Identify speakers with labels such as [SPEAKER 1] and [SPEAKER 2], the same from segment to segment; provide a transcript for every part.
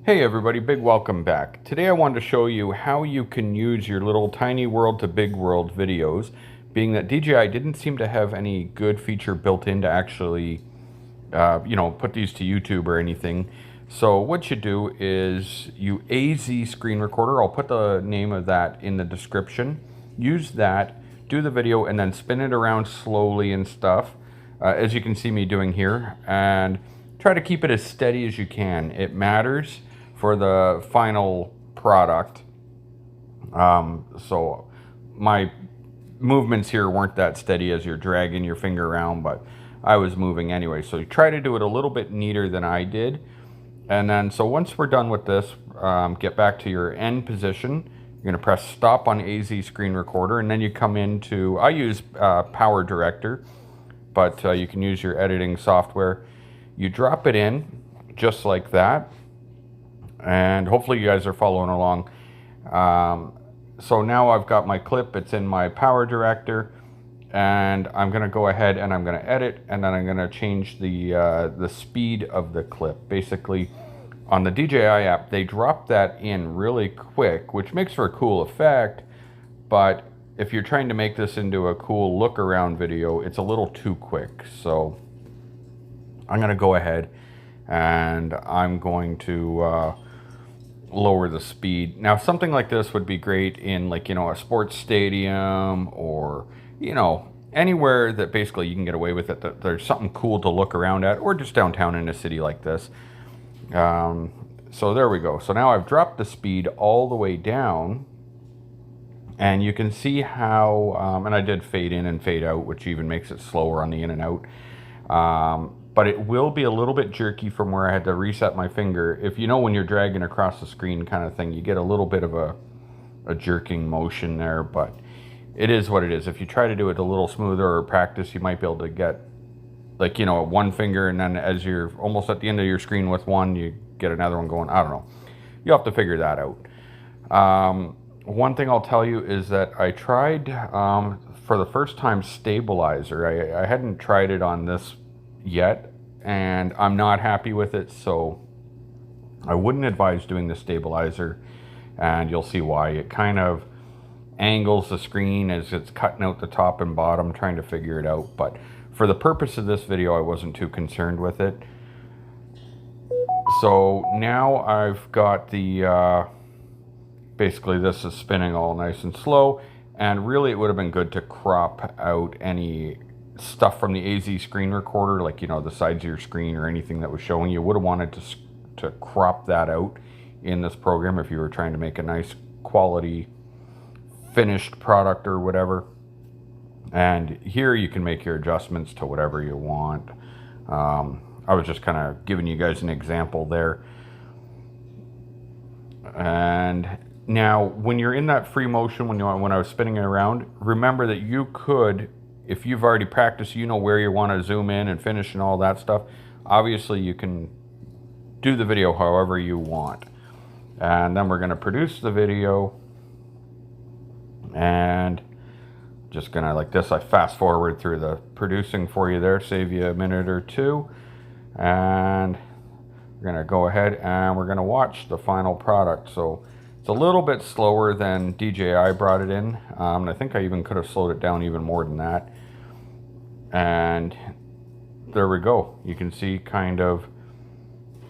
[SPEAKER 1] Hey everybody, big welcome back. Today I wanted to show you how you can use your little tiny world to big world videos, being that DJI didn't seem to have any good feature built in to actually, put these to YouTube or anything. So what you do is you AZ screen recorder, I'll put the name of that in the description, use that, do the video, and then spin it around slowly and stuff, as you can see me doing here, and try to keep it as steady as you can. It matters for the final product. So my movements here weren't that steady as you're dragging your finger around, but I was moving anyway. So you try to do it a little bit neater than I did. And then, so once we're done with this, get back to your end position. You're gonna press stop on AZ screen recorder, and then you come into, I use Power Director, but you can use your editing software. You drop it in just like that. And hopefully you guys are following along. So now I've got my clip, it's in my Power Director, and I'm gonna go ahead and I'm gonna edit, and then I'm gonna change the speed of the clip. Basically, on the DJI app, they drop that in really quick, which makes for a cool effect, but if you're trying to make this into a cool look around video, it's a little too quick. So I'm gonna go ahead and I'm going to lower the speed. Now something like this would be great in, like, a sports stadium, or anywhere that basically you can get away with it, that there's something cool to look around at, or just downtown in a city like this. So there we go. So now I've dropped the speed all the way down, and you can see how, and I did fade in and fade out, which even makes it slower on the in and out. But it will be a little bit jerky from where I had to reset my finger. If when you're dragging across the screen kind of thing, you get a little bit of a jerking motion there, but it is what it is. If you try to do it a little smoother or practice, you might be able to get, like, one finger, and then as you're almost at the end of your screen with one, you get another one going. I don't know. You'll have to figure that out. One thing I'll tell you is that I tried, for the first time, stabilizer. I hadn't tried it on this yet, and I'm not happy with it, so I wouldn't advise doing the stabilizer, and you'll see why. It kind of angles the screen as it's cutting out the top and bottom, trying to figure it out, but for the purpose of this video, I wasn't too concerned with it. So now I've got the basically this is spinning all nice and slow, and really it would have been good to crop out any stuff from the AZ screen recorder, like the sides of your screen or anything that was showing. You would have wanted to crop that out in this program if you were trying to make a nice quality finished product or whatever. And here you can make your adjustments to whatever you want. I was just kind of giving you guys an example there. And now when you're in that free motion, when I was spinning it around, remember that you could, if you've already practiced, where you want to zoom in and finish and all that stuff, obviously you can do the video however you want. And then we're going to produce the video, and just gonna, like this, I fast forward through the producing for you there, save you a minute or two, and we're gonna go ahead and we're gonna watch the final product. So it's a little bit slower than DJI brought it in, and I think I even could have slowed it down even more than that. And there we go. You can see kind of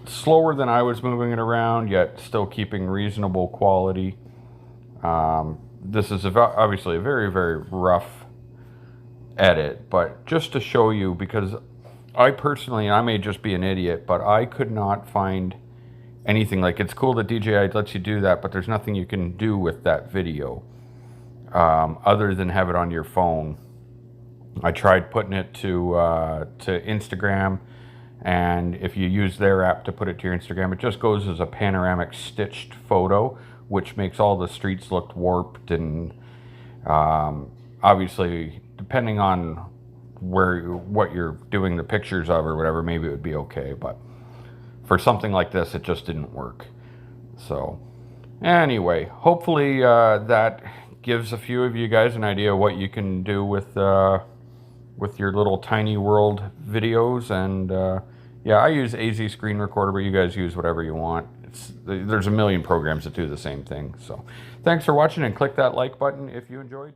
[SPEAKER 1] slower than I was moving it around, yet still keeping reasonable quality. This is obviously a very, very rough edit, but just to show you, because I personally, I may just be an idiot, but I could not find anything. Like, it's cool that DJI lets you do that, but there's nothing you can do with that video other than have it on your phone. I tried putting it to Instagram, and if you use their app to put it to your Instagram, it just goes as a panoramic stitched photo, which makes all the streets look warped, and obviously depending on what you're doing the pictures of or whatever, maybe it would be okay, but for something like this, it just didn't work. So anyway, hopefully that gives a few of you guys an idea of what you can do with your little tiny world videos. And yeah, I use AZ screen recorder, but you guys use whatever you want. there's a million programs that do the same thing. So thanks for watching, and click that like button if you enjoyed.